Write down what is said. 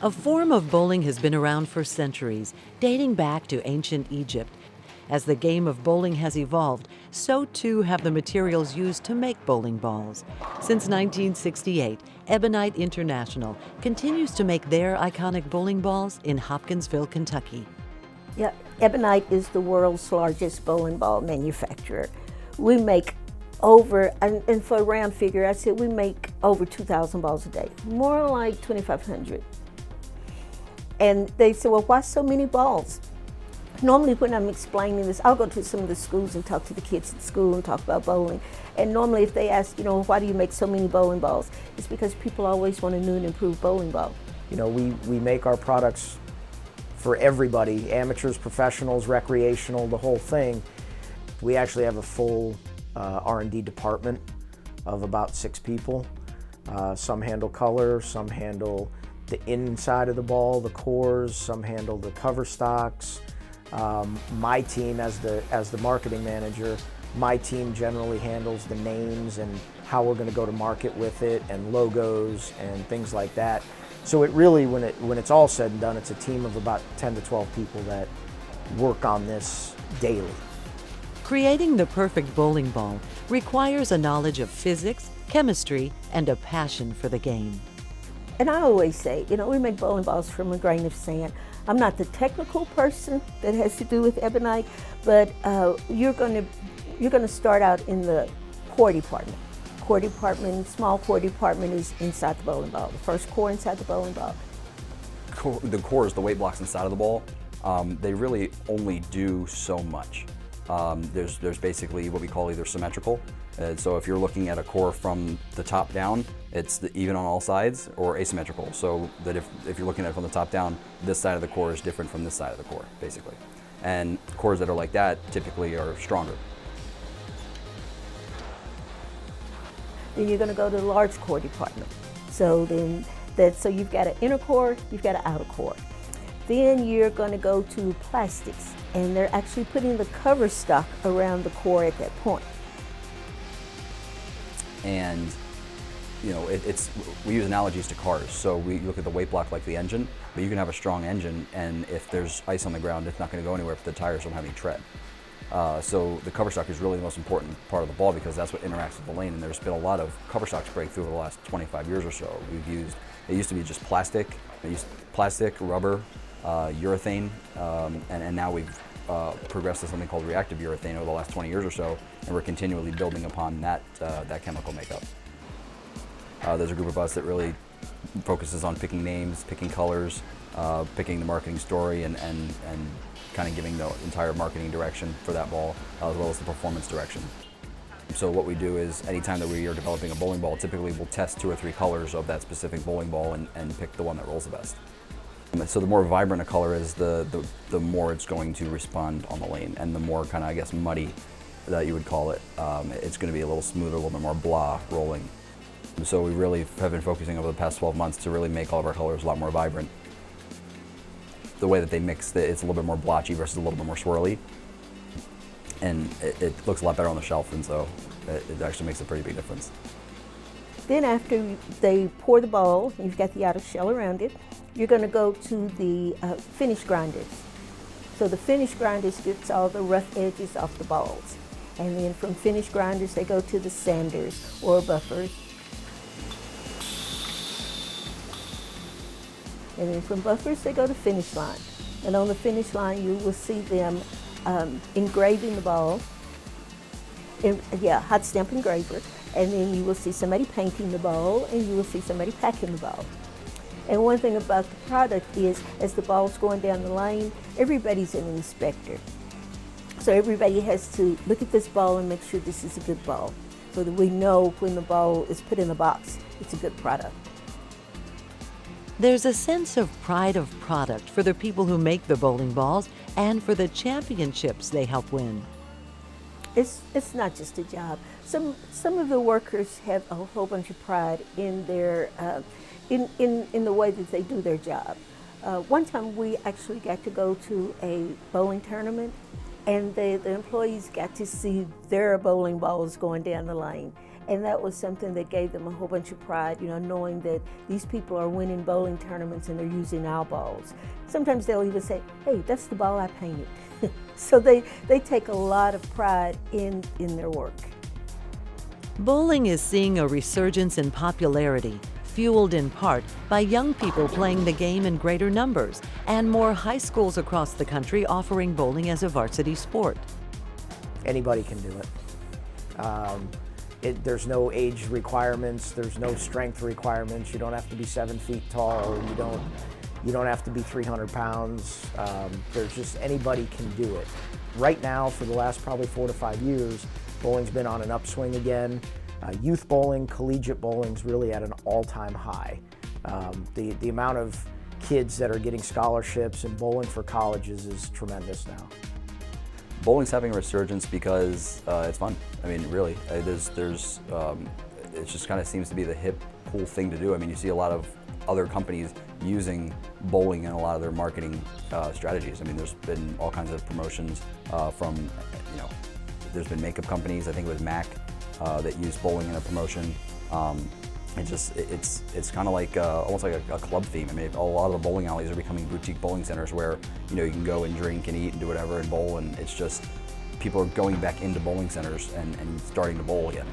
A form of bowling has been around for centuries, dating back to ancient Egypt. As the game of bowling has evolved, so too have the materials used to make bowling balls. Since 1968, Ebonite International continues to make their iconic bowling balls in Hopkinsville, Kentucky. Yeah, Ebonite is the world's largest bowling ball manufacturer. We make over, and for a round figure, I said we make over 2,000 balls a day, more like 2,500. And they said, well, why so many balls? Normally when I'm explaining this, I'll go to some of the schools and talk to the kids at school and talk about bowling. And normally if they ask, why do you make so many bowling balls? It's because people always want a new and improved bowling ball. We make our products for everybody, amateurs, professionals, recreational, the whole thing. We actually have a full R&D department of about 6 people. Some handle color, some handle the inside of the ball, the cores, some handle the cover stocks. My team, as the marketing manager, my team generally handles the names and how we're going to go to market with it, and logos and things like that. So it really, when it's all said and done, it's a team of about 10 to 12 people that work on this daily. Creating the perfect bowling ball requires a knowledge of physics, chemistry, and a passion for the game. And I always say, we make bowling balls from a grain of sand. I'm not the technical person that has to do with Ebonite, but you're going to start out in the core department. Small core department is inside the bowling ball. The first core inside the bowling ball. The core is the weight blocks inside of the ball. They really only do so much. There's basically what we call either symmetrical. So if you're looking at a core from the top down, it's even on all sides, or asymmetrical. So that if you're looking at it from the top down, this side of the core is different from this side of the core, basically. And cores that are like that typically are stronger. Then you're going to go to the large core department. So you've got an inner core, you've got an outer core. Then you're going to go to plastics, and they're actually putting the cover stock around the core at that point. And we use analogies to cars. So we look at the weight block like the engine, but you can have a strong engine, and if there's ice on the ground, it's not going to go anywhere if the tires don't have any tread. So the cover stock is really the most important part of the ball, because that's what interacts with the lane. And there's been a lot of cover stocks breakthrough over the last 25 years or so. It used to be just plastic. Plastic, rubber, urethane, and now we've progressed to something called reactive urethane over the last 20 years or so, and we're continually building upon that chemical makeup. There's a group of us that really focuses on picking names, picking colors, picking the marketing story, and kind of giving the entire marketing direction for that ball, as well as the performance direction. So what we do is, anytime that we are developing a bowling ball, typically we'll test 2 or 3 colors of that specific bowling ball and pick the one that rolls the best. So the more vibrant a color is, the more it's going to respond on the lane, and the more kind of, I guess, muddy that you would call it, it's going to be a little smoother, a little bit more blah rolling. So we really have been focusing over the past 12 months to really make all of our colors a lot more vibrant. The way that they mix, it's a little bit more blotchy versus a little bit more swirly, and it looks a lot better on the shelf, and so it actually makes a pretty big difference. Then after they pour the ball, you've got the outer shell around it, you're going to go to the finish grinders. So the finish grinders gets all the rough edges off the balls. And then from finish grinders, they go to the sanders or buffers. And then from buffers, they go to finish line. And on the finish line, you will see them engraving the ball. Hot stamp engraver. And then you will see somebody painting the ball, and you will see somebody packing the ball. And one thing about the product is, as the ball's going down the lane, everybody's an inspector. So everybody has to look at this ball and make sure this is a good ball, so that we know when the ball is put in the box, it's a good product. There's a sense of pride of product for the people who make the bowling balls and for the championships they help win. It's not just a job. Some of the workers have a whole bunch of pride in their in the way that they do their job. One time we actually got to go to a bowling tournament, and the employees got to see their bowling balls going down the lane. And that was something that gave them a whole bunch of pride, you know, knowing that these people are winning bowling tournaments and they're using our balls. Sometimes they'll even say, hey, that's the ball I painted. So they take a lot of pride in their work. Bowling is seeing a resurgence in popularity, fueled in part by young people playing the game in greater numbers and more high schools across the country offering bowling as a varsity sport. Anybody can do it. There's no age requirements, there's no strength requirements. You don't have to be 7 feet tall, you don't have to be 300 pounds. There's just anybody can do it. Right now, for the last probably 4 to 5 years, bowling's been on an upswing again. Youth bowling, collegiate bowling's really at an all-time high. The amount of kids that are getting scholarships and bowling for colleges is tremendous now. Bowling's having a resurgence because it's fun. I mean, really, it just kind of seems to be the hip, cool thing to do. I mean, you see a lot of other companies using bowling in a lot of their marketing strategies. I mean, there's been all kinds of promotions from, you know, there's been makeup companies, I think it was MAC, that use bowling in a promotion. It's kind of like almost like a club theme. I mean, a lot of the bowling alleys are becoming boutique bowling centers where, you know, you can go and drink and eat and do whatever and bowl, and it's just people are going back into bowling centers and starting to bowl again.